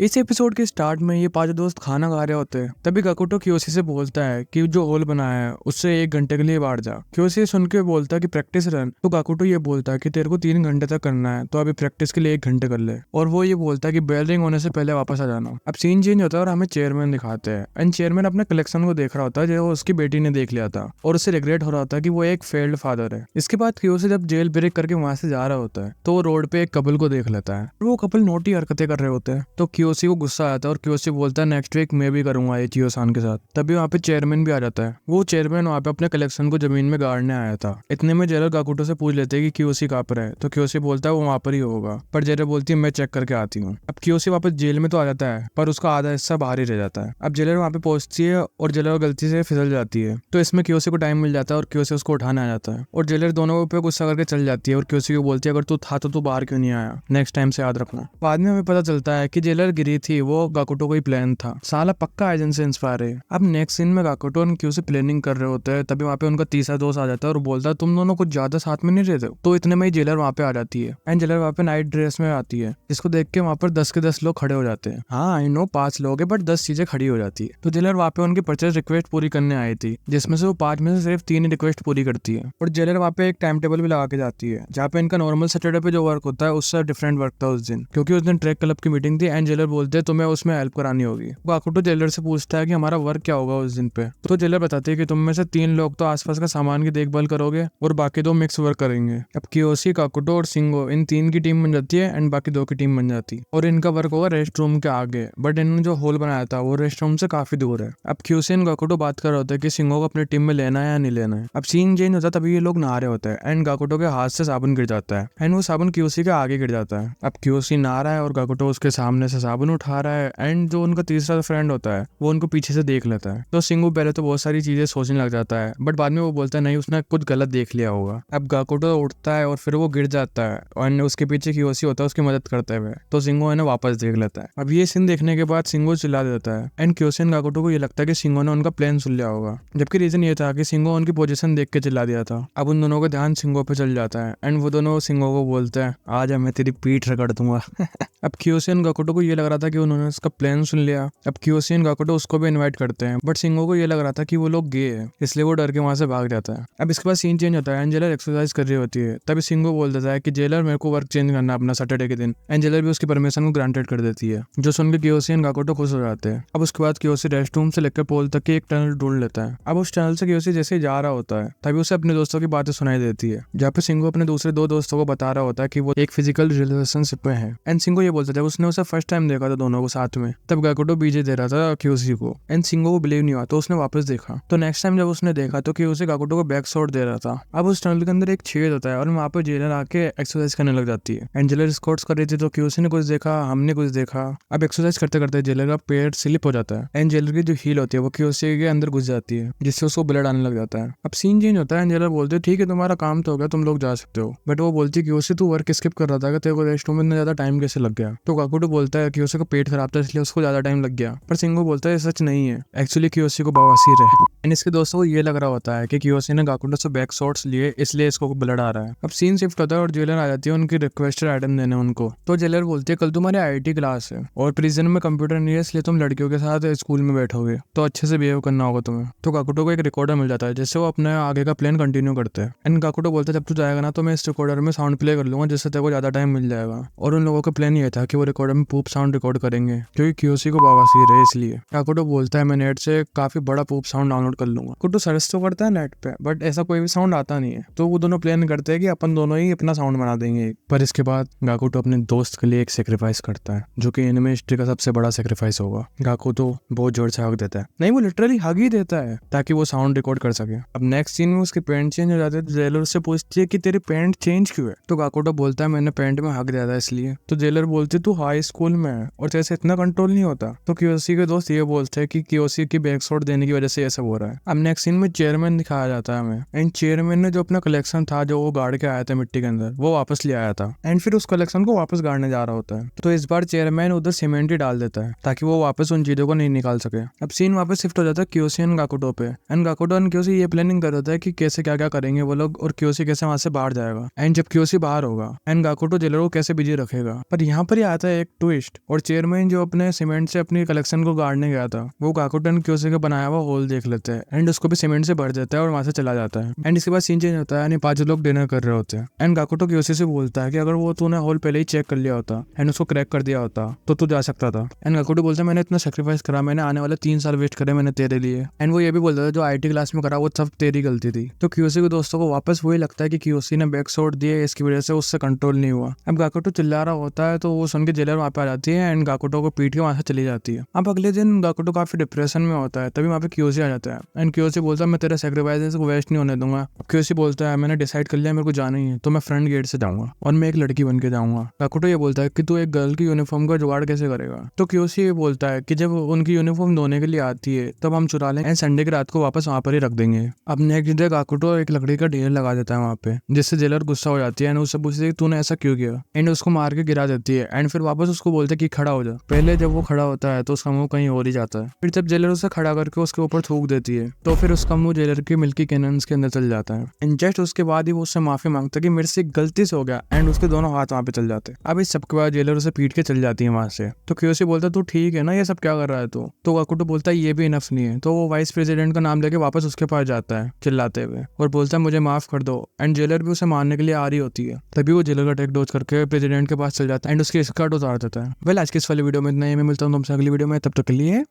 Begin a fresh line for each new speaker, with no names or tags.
इस एपिसोड के स्टार्ट में ये पांचों दोस्त खाना खा रहे होते हैं। तभी गाकुटो कियोशी से बोलता है कि जो होल बनाया है उससे 1 घंटे के लिए बाहर जा। कियोशी सुन के बोलता है कि प्रैक्टिस रन। तो गाकुटो ये बोलता है कि तेरे को 3 घंटे तक करना है, तो अभी प्रैक्टिस के लिए 1 घंटे कर ले। और वो ये बोलता है कि बेल रिंग होने से पहले वापस आ जाना। अब सीन चेंज होता है और हमें चेयरमैन दिखाते हैं। एंड चेयरमैन अपने कलेक्शन को देख रहा होता है जो उसकी बेटी ने देख लिया था, और उससे रिग्रेट हो रहा होता है कि वो एक फेल्ड फादर है। इसके बाद कियोशी जब जेल ब्रेक करके वहां से जा रहा होता है तो वो रोड पे एक कपल को देख लेता है। वो कपल नोटी हरकतें कर रहे होते हैं। तो कियोशी को गुस्सा आता है और कियोशी बोलता है नेक्स्ट वीक मैं भी करूंगा ये चियो-सान के साथ। तभी वहाँ पे चेयरमैन भी आ जाता है। वो चेयरमैन वहाँ पे अपने कलेक्शन को जमीन में गाड़ने आया था। इतने में जेलर गाकुटो से पूछ लेते हैं कि कियोशी कहाँ पर है। तो कियोशी बोलता है वो वहाँ पर ही होगा, पर जेलर बोलती है मैं चेक करके आती हूँ। अब कियोशी वापस जेल में तो आ जाता है, पर उसका आधा हिस्सा बाहर ही रह जाता है। अब जेलर वहाँ पे पहुंचती है और जेलर गलती से फिसल जाती है। तो इसमें कियोशी को टाइम मिल जाता है और कियोशी उसको उठाने आ जाता है। और जेलर दोनों पे गुस्सा करके चल जाती है और कियोशी को बोलती है अगर तू था तो तू बाहर क्यों नहीं आया, नेक्स्ट टाइम से याद रखना। बाद में हमें पता चलता है कि जेलर गिरी थी वो गाकुटो का ही प्लान था। साला पक्का आइजन से इंस्पायर है। अब नेक्स्ट सीन में गाकुटो और कियोशी प्लानिंग कर रहे होते हैं। तभी वहाँ पे उनका तीसरा दोस्त आ जाता है और बोलता है तुम दोनों कुछ ज्यादा साथ में नहीं रहते हो। तो इतने में ही जेलर वहाँ पे आ जाती है। एंड जेलर वहाँ पे नाइट ड्रेस में आती है, जिसको देख के वहाँ पर 10 के 10 लोग खड़े हो जाते हैं। हाँ आई नो 5 लोग है, बट 10 चीजें खड़ी हो जाती है। तो जेलर वहाँ पे उनकी परचेज रिक्वेस्ट पूरी करने आई थी, जिसमें से वो 5 में से सिर्फ 3 ही रिक्वेस्ट पूरी करती है। और जेलर वहाँ पे एक टाइम टेबल भी लगा के जाती है, जहाँ पे इनका नॉर्मल सैटरडे पे जो वर्क होता है उससे डिफरेंट वर्क था उस दिन, क्योंकि उस दिन ट्रैक क्लब की मीटिंग थी। एंड जेलर बोलते हैं तुम्हें उसमें हेल्प करानी होगी। गाकुटो जेलर से पूछता है कि हमारा वर्क क्या होगा उस दिन पे। तो जेलर बताते हैं कि तुम में से 3 लोग तो आसपास का सामान की देखभाल करोगे और बाकी 2 मिक्स वर्क करेंगे। अब कियोशी, गाकुटो और शिंगो इन 3 की टीम बन जाती है एंड बाकी 2 की टीम बन जाती है। और इनका वर्क होगा रेस्ट रूम के आगे, बट इन्होंने जो होल बनाया था वो रेस्ट रूम से काफी दूर है। अब कियोशी और गाकुटो बात कर रहे होते हैं कि शिंगो को अपनी टीम में लेना है या नहीं लेना है। अब सीन चेंज होता है, तभी ये लोग नहा रहे होते हैं एंड गाकुटो के हाथ से साबुन गिर जाता है एंड वो साबुन कियोशी के आगे गिर जाता है। अब कियोशी नहा रहा है और गाकुटो उसके सामने से साबुन उठा रहा है एंड जो उनका तीसरा फ्रेंड होता है वो उनको पीछे से देख लेता है। तो शिंगो पहले तो बहुत सारी चीजें सोचने लग जाता है, बट बाद में वो बोलता है नहीं उसने कुछ गलत देख लिया होगा। अब गाकुटो उठता है और फिर वो गिर जाता है और उसके पीछे कियोशी होता है उसकी मदद करते हुए। तो शिंगो इन्हें वापस देख लेता है। अब ये सीन देखने के बाद शिंगो चिल्ला देता है एंड कियोशी और गाकुटो को ये लगता है कि शिंगो ने उनका प्लान सुन लिया होगा, जबकि रीजन ये था कि शिंगो उनकी पोजीशन देख के चिल्ला दिया था। अब उन दोनों का ध्यान शिंगो पे चल जाता है एंड वो दोनों शिंगो को बोलते हैं आजा मैं तेरी पीठ रगड़ दूंगा। अब कियोशी और गाकुटो को ये लग रहा था कि उन्होंने उसका प्लान सुन लिया। अब कियोशी और गाकुटो उसको भी इनवाइट करते हैं, बट शिंगो को ये लग रहा था कि वो लोग गे है, इसलिए वो डर के वहां से भाग जाता है। अब इसके बाद सीन चेंज होता है एंड जेलर एक्सरसाइज कर रही होती है। तभी शिंगो बोल देता है कि जेलर मेरे को वर्क चेंज करना अपना सैटरडे के दिन। एंड जेलर भी उसकी परमिशन को ग्रांटेड कर देती है, जो सुन के कियोशी और गाकुटो खुश हो जाते हैं। अब उसके बाद कियोशी रेस्ट रूम से लेकर पोल तक की एक टनल ढूंढ लेता है। अब उस टनल से कियोशी जैसे ही जा रहा होता है तभी उसे अपने दोस्तों की बातें सुनाई देती है, जहाँ पे शिंगो अपने दूसरे 2 दोस्तों को बता रहा होता है कि वो एक फिजिकल रिलेशनशिप में है। एंड शिंगो ये बोलता है जब उसने उसे फर्स्ट टाइम देखा था दोनों को साथ में, तब गाकुटो बीजे दे रहा था कियोशी को। एंड शिंगो को बिलीव नहीं हुआ तो उसने वापस देखा। तो नेक्स्ट टाइम जब उसने देखा तो कियोशी गाकुटो को बैक शॉट दे रहा था। अब उस टनल के अंदर एक छेद होता है और वहाँ पे जेलर आके एक्सरसाइज करने लग जाती है। एंड जेलर स्क्वाट्स कर रही थी तो कियोशी ने कुछ देखा, हमने कुछ देखा। अब एक्सरसाइज करते करते जेलर का पैर स्लिप हो जाता है एंड जेलर की जो हील होती है वो कियोशी के अंदर घुस जाती है, जिससे उसको ब्लड आने लग जाता है। अब सीन चेंज होता है एंड जेलर बोलते ठीक है तुम्हारा काम तो हो गया, तुम लोग जा सकते हो। बट वो बोलती है कियोशी तू वर्क स्किप कर रहा था, तेरे को रेस्ट रूम में इतना ज्यादा टाइम कैसे लग गया। तो गाकुटो बोलता है कियोशी का पेट खराब था इसलिए उसको ज्यादा टाइम लग गया, पर शिंगो बोलता है सच नहीं है, एक्चुअली कियोशी को बवासीर है। एंड इसके दोस्तों को ये लग रहा होता है कि कियोशी ने गाकुटो से बैक शॉट्स लिए इसलिए इसको ब्लड आ रहा है। अब सीन शिफ्ट होता है और जेलर आ जाती है उनकी रिक्वेस्टेड आइटम देने उनको। तो जेलर बोलती है कल तुम्हारी आईटी क्लास है और प्रिजन में कंप्यूटर नहीं है, इसलिए तुम लड़कियों के साथ स्कूल में बैठोगे, तो अच्छे से बिहेव करना होगा तुम्हें। तो गाकुटो को एक रिकॉर्डर मिल जाता है जिससे वो अपने आगे का प्लान कंटिन्यू करते हैं। एंड गाकुटो बोलता है जब तू जाएगा ना तो मैं इस रिकॉर्डर में साउंड प्ले कर लूंगा, जिससे तेरे को ज्यादा टाइम मिल जाएगा। और उन लोगों का प्लान ये था कि वो रिकॉर्डर में पूप साउंड रिकॉर्ड करेंगे, क्योंकि कियोशी को बवासीर है इसलिए। गाकुटो बोलता है मैं नेट से काफी बड़ा पूप साउंड डाउनलोड कर लूंगा। गाकुटो सर्च तो करता है नेट पे, बट ऐसा कोई भी साउंड आता नहीं है। तो वो दोनों प्लान करते हैं कि अपन दोनों ही अपना साउंड बना देंगे। पर इसके बाद गाकुटो अपने दोस्त के लिए एक सेक्रीफाइस करता है, जो कि एनिमे हिस्ट्री का सबसे बड़ा सेक्रीफाइस होगा। गाकुटो बहुत जोर से हक देता है, नहीं वो लिटरली हक ही देता है ताकि वो साउंड रिकॉर्ड कर सके। अब नेक्स्ट सीन में उसके पैंट चेंज हो जाते हैं। जेलर उससे पूछती है कि तेरे पैंट चेंज क्यों है। तो गाकुटो बोलता है मैंने पैंट में हक दिया था इसलिए। तो जेलर बोलती तू हाई स्कूल में है और तेरे से इतना कंट्रोल नहीं होता। तो कियोशी के दोस्त ये बोलते हैं कि कियोशी की बैक शॉट देने की वजह से ऐसा हो रहा है। अब नेक्स्ट सीन में चेयरमैन दिखाया जाता है हमें। एंड चेयरमैन ने जो अपना कलेक्शन था जो वो गाड़ के आया था मिट्टी के अंदर, वो वापस ले आया था एंड फिर उस कलेक्शन को वापस गाड़ने जा रहा होता है। तो इस बार चेयरमैन उधर सीमेंट ही डाल देता है ताकि वो वापस उन चीजों को नहीं निकाल सके। अब सीन वापस शिफ्ट हो जाता है कियोशी और गाकुटो पे। एंड गाकुटो और कियोशी ये प्लानिंग कर रहा है कि कैसे क्या क्या करेंगे वो लोग और कियोशी कैसे वहां से बाहर जाएगा। एंड जब कियोशी बाहर होगा एंड गाकुटो जेलर को कैसे बिजी रखेगा। पर यहाँ पर ही आता है एक ट्विस्ट, और चेयरमैन जो अपने सीमेंट से अपनी कलेक्शन को गाड़ने गया था वो काकुटो एंड क्योसी का बनाया हुआ होल देख लेता है एंड उसको भी सीमेंट से भर देता है और वहां से चला जाता है। एंड इसके बाद सीन चेंज होता है यानी 5 लोग डिनर कर रहे होते हैं एंड काकुटो क्योसी से बोलता है कि अगर वो तूने होल पहले ही चेक कर लिया होता एंड उसको क्रैक कर दिया होता तो तू जा सकता था। एंड काकुटो बोलता है मैंने इतना सेक्रीफाइस करा, मैंने आने वाले 3 साल वेस्ट करे मैंने तेरे लिए। एंड वो ये भी बोलता था जो IT क्लास में करा वो सब तेरी गलती थी। तो क्योसी के दोस्तों को वापस वही लगता है कि क्योसी ने बैक शॉट दिए, इसकी वजह से उससे कंट्रोल नहीं हुआ। अब काकुटो चिल्ला रहा होता है तो वो सुन के जेलर वहां पे आ जाती है एंड काकुटो को पीट के वहां से चली जाती है। अब अगले दिन काकुटो काफी डिप्रेशन में होता है, तभी वहां पे क्योसी आ जाता है एंड क्योसी बोलता है मैं तेरा सेक्रीफाइस को वेस्ट नहीं होने दूंगा। क्योसी बोलता है मैंने डिसाइड कर लिया मेरे को जाना ही है तो मैं फ्रंट गेट से जाऊंगा और मैं एक लड़की बन के जाऊंगा। काकुटो ये बोलता है कि तू एक गर्ल की यूनिफॉर्म का जुगाड़ कैसे करेगा। तो क्योसी ये बोलता है कि जब उनकी यूनिफॉर्म धोने के लिए आती है तब हम चुरा लें एंड संडे की रात को वापस वहां पर ही रख देंगे। अब नेक्स्ट डे काकुटो एक लकड़ी का ढेर लगा देता है वहां पे, जिससे जेलर गुस्सा हो जाती है एंड उससे पूछती है कि तूने ऐसा क्यों किया एंड उसको मार के गिरा देती है एंड फिर वापस उसको बोलते है कि खड़ा हो जा। पहले जब वो खड़ा होता है तो उसका मुंह कहीं और ही जाता है, फिर जब जेलर उसे खड़ा करके उसके ऊपर थूक देती है तो फिर उसका मुंह जेलर के मिल्की कैनन्स के अंदर चल जाता है एंड जस्ट उसके बाद ही वो उससे माफी मांगता है कि मेरे से गलती से हो गया एंड उसके दोनों हाथ वहां पे चल जाते हैं। अब इस सबके बाद जेलर उसे पीट के चल जाती है वहां से। तो क्योसी बोलता है तू ठीक है ना, ये सब क्या कर रहा है तू। तो काकुटो बोलता है ये भी इनफ नहीं है। तो वो वाइस प्रेसिडेंट का नाम लेके वापस उसके पास जाता है चिल्लाते हुए और बोलता है मुझे माफ कर दो एंड जेलर भी उसे मारने के लिए आ रही होती है। तभी वो जेलर का टेक डोज करके प्रेसिडेंट के पास चल जाता है एंड उसकी स्कर्ट उतार देता है। वेल आज की इस वाली वीडियो में इतना ही, मैं मिलता हूँ तुमसे अगली वीडियो में, तब तक के लिए।